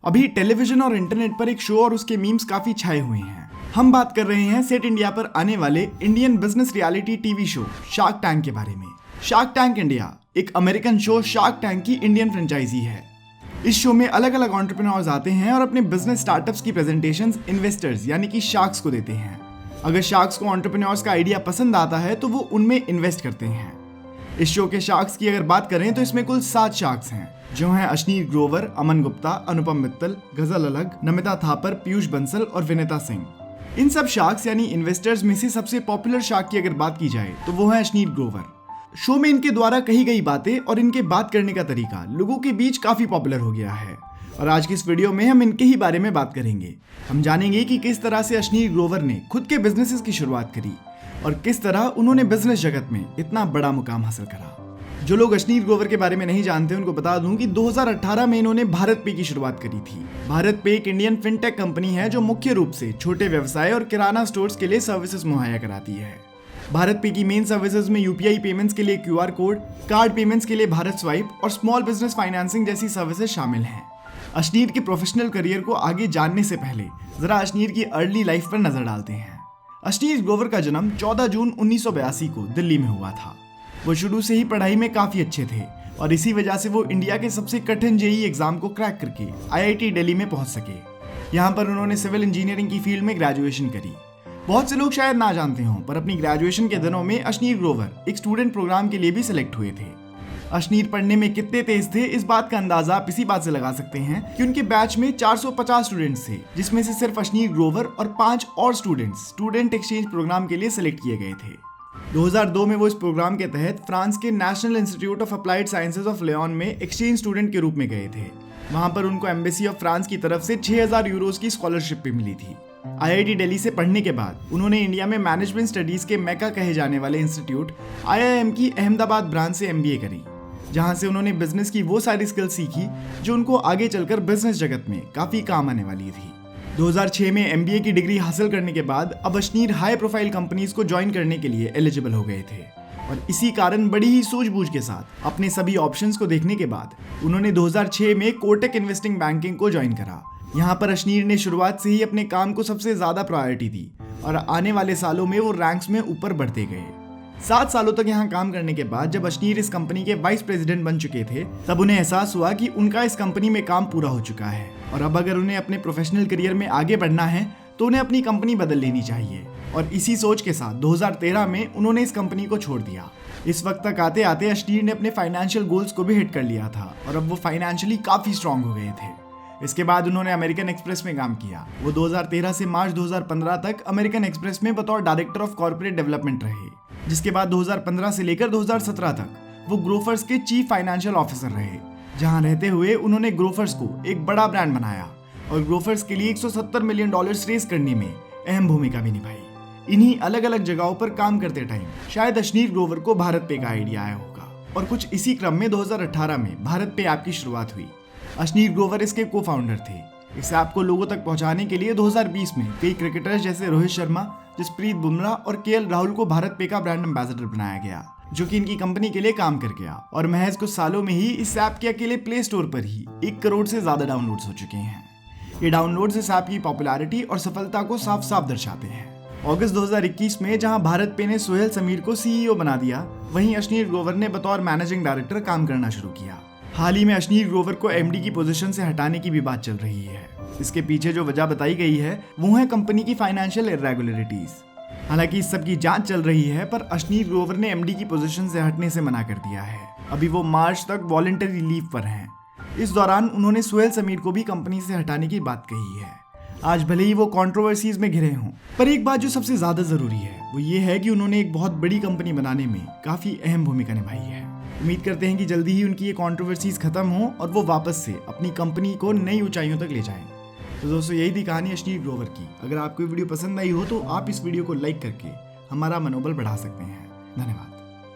अभी टेलीविजन और इंटरनेट पर एक शो और उसके मीम्स काफी छाए हुए हैं। हम बात कर रहे हैं सेट इंडिया पर आने वाले Indian business reality TV show shark tank के बारे में। शार्क टैंक इंडिया एक अमेरिकन शो शार्क टैंक की इंडियन फ्रेंचाइजी है। इस शो में अलग अलग एंटरप्रेन्योर्स आते हैं और अपने बिजनेस स्टार्टअप्स की प्रेजेंटेशंस इन्वेस्टर्स यानी कि शार्क्स को देते हैं। अगर शार्क्स को एंटरप्रेन्योर्स का आइडिया पसंद आता है तो वो उनमें इन्वेस्ट करते हैं। इस शो के शार्क्स की अगर बात करें तो इसमें कुल 7 शार्क्स हैं, जो हैं अश्नीर ग्रोवर, अमन गुप्ता, अनुपम मित्तल, गजल अलग, नमिता थापर, पीयूष बंसल और विनीता सिंह। इन सब शार्क्स यानी इन्वेस्टर्स में से सबसे पॉपुलर शार्क की अगर बात की जाए तो वो है अश्नीर ग्रोवर। शो में इनके द्वारा कही गई बातें और इनके बात करने का तरीका लोगों के बीच काफी पॉपुलर हो गया है और आज की इस वीडियो में हम इनके ही बारे में बात करेंगे। हम जानेंगे कि किस तरह से अश्नीर ग्रोवर ने खुद के बिजनेसेस की शुरुआत करी और किस तरह उन्होंने बिजनेस जगत में इतना बड़ा मुकाम हासिल करा। जो लोग अश्नीर ग्रोवर के बारे में नहीं जानते उनको बता दूं कि 2018 में इन्होंने भारत पे की शुरुआत करी थी। भारत पे एक इंडियन फिनटेक कंपनी है जो मुख्य रूप से छोटे व्यवसाय और किराना स्टोर्स के लिए सर्विसेज मुहैया कराती है। भारत पे की मेन सर्विसेज में यूपीआई पेमेंट्स के लिए क्यूआर कोड, कार्ड पेमेंट्स के लिए भारत स्वाइप और स्मॉल बिजनेस फाइनेंसिंग जैसी सर्विसेज शामिल हैं। अश्नीर के प्रोफेशनल करियर को आगे जानने से पहले जरा अश्नीर की अर्ली लाइफ पर नजर डालते हैं। अश्नीर ग्रोवर का जन्म 14 जून 1982 को दिल्ली में हुआ था। वो शुरू से ही पढ़ाई में काफी अच्छे थे और इसी वजह से वो इंडिया के सबसे कठिन जेईई एग्जाम को क्रैक करके आईआईटी दिल्ली में पहुंच सके। यहाँ पर उन्होंने सिविल इंजीनियरिंग की फील्ड में ग्रेजुएशन करी। बहुत से लोग शायद ना जानते हों पर अपनी ग्रेजुएशन के दिनों में अश्नीर ग्रोवर एक स्टूडेंट प्रोग्राम के लिए भी सिलेक्ट हुए थे। अश्नीर पढ़ने में कितने तेज थे इस बात का अंदाजा आप इसी बात से लगा सकते हैं कि उनके बैच में 450 स्टूडेंट्स थे, जिसमें से सिर्फ अश्नीर ग्रोवर और 5 और स्टूडेंट एक्सचेंज प्रोग्राम के लिए सिलेक्ट किए गए थे। 2002 में वो इस प्रोग्राम के तहत फ्रांस के national institute of applied sciences of Lyon में एक्सचेंज स्टूडेंट के रूप में गए थे। वहां पर उनको एम्बेसी ऑफ फ्रांस की तरफ से 6000 यूरोज की स्कॉलरशिप भी मिली थी। आईआईटी दिल्ली से पढ़ने के बाद उन्होंने इंडिया में मैनेजमेंट स्टडीज के मेका कहे जाने वाले इंस्टीट्यूट आईआईएम की अहमदाबाद ब्रांच से एमबीए करी, जहां से उन्होंने बिजनेस की वो सारी स्किल्स सीखी जो उनको आगे चलकर बिजनेस जगत में काफी काम आने वाली थी। 2006 में एमबीए की डिग्री हासिल करने के बाद अब अश्नीर हाई प्रोफाइल कंपनीज को ज्वाइन करने के लिए एलिजिबल हो गए थे और इसी कारण बड़ी ही सूझबूझ के साथ अपने सभी ऑप्शंस को देखने के बाद उन्होंने 2006 में कोटक इन्वेस्टिंग बैंकिंग को ज्वाइन करा। यहाँ पर अश्नीर ने शुरुआत से ही अपने काम को सबसे ज्यादा प्रायोरिटी दी और आने वाले सालों में वो रैंक्स में ऊपर बढ़ते गए। 7 सालों तक यहाँ काम करने के बाद जब अश्नीर इस कंपनी के वाइस प्रेसिडेंट बन चुके थे तब उन्हें एहसास हुआ कि उनका इस कंपनी में काम पूरा हो चुका है और अब अगर उन्हें अपने प्रोफेशनल करियर में आगे बढ़ना है तो उन्हें अपनी कंपनी बदल लेनी चाहिए और इसी सोच के साथ 2013 में उन्होंने इस कंपनी को छोड़ दिया। इस वक्त तक आते आते अश्नीर ने अपने फाइनेंशियल गोल्स को भी हिट कर लिया था और अब वो फाइनेंशियली काफी स्ट्रांग हो गए थे। इसके बाद उन्होंने अमेरिकन एक्सप्रेस में काम किया। वो 2013 से मार्च 2015 तक अमेरिकन एक्सप्रेस में बतौर डायरेक्टर ऑफ कॉर्पोरेट डेवलपमेंट रहे, जिसके बाद 2015 से लेकर 2017 तक वो ग्रोफर्स के चीफ फाइनेंशियल ऑफिसर रहे, जहां रहते हुए उन्होंने ग्रोफर्स को एक बड़ा ब्रांड बनाया और ग्रोफर्स के लिए $170 मिलियन रेस करने में अहम भूमिका भी निभाई। इन्हीं अलग अलग जगहों पर काम करते टाइम शायद अश्नीर ग्रोवर को भारत पे का आइडिया आया होगा और कुछ इसी क्रम में 2018 में भारत पे ऐप की शुरुआत हुई। अश्नीर ग्रोवर इसके को फाउंडर थे। इस ऐप को लोगों तक पहुंचाने के लिए 2020 में कई क्रिकेटर्स जैसे रोहित शर्मा, जसप्रीत बुमराह और केएल राहुल को भारत पे का ब्रांड एम्बेसडर बनाया गया, जो कि इनकी कंपनी के लिए काम कर गया और महज कुछ सालों में ही इस ऐप के अकेले प्ले स्टोर पर ही 1 करोड़ से ज्यादा डाउनलोड्स हो चुके हैं। ये डाउनलोड्स इस ऐप की पॉपुलैरिटी और सफलता को साफ साफ दर्शाते हैं। अगस्त 2021 में जहां भारत पे ने सोहेल समीर को सीईओ बना दिया, वहीं अश्नीर ग्रोवर ने बतौर मैनेजिंग डायरेक्टर काम करना शुरू किया। हाल ही में अश्नीर ग्रोवर को एमडी की पोजीशन से हटाने की भी बात चल रही है। इसके पीछे जो वजह बताई गई है वो है कंपनी की फाइनेंशियल इरेगुलरिटीज। हालांकि इस सब की जांच चल रही है पर अश्नीर ग्रोवर ने एमडी की पोजीशन से हटने से मना कर दिया है। अभी वो मार्च तक वॉलंटरी लीव पर हैं। इस दौरान उन्होंने सोहेल समीर को भी कंपनी से हटाने की बात कही है। आज भले ही वो कंट्रोवर्सीज में घिरे हों, पर एक बात जो सबसे ज्यादा जरूरी है वो ये है कि उन्होंने एक बहुत बड़ी कंपनी बनाने में काफी अहम भूमिका निभाई है। उम्मीद करते हैं कि जल्दी ही उनकी ये कंट्रोवर्सीज खत्म हो और वो वापस से अपनी कंपनी को नई ऊंचाइयों तक ले जाएं। तो दोस्तों यही थी कहानी अश्नीर ग्रोवर की। अगर आपको वीडियो पसंद आई हो तो आप इस वीडियो को लाइक करके हमारा मनोबल बढ़ा सकते हैं। धन्यवाद।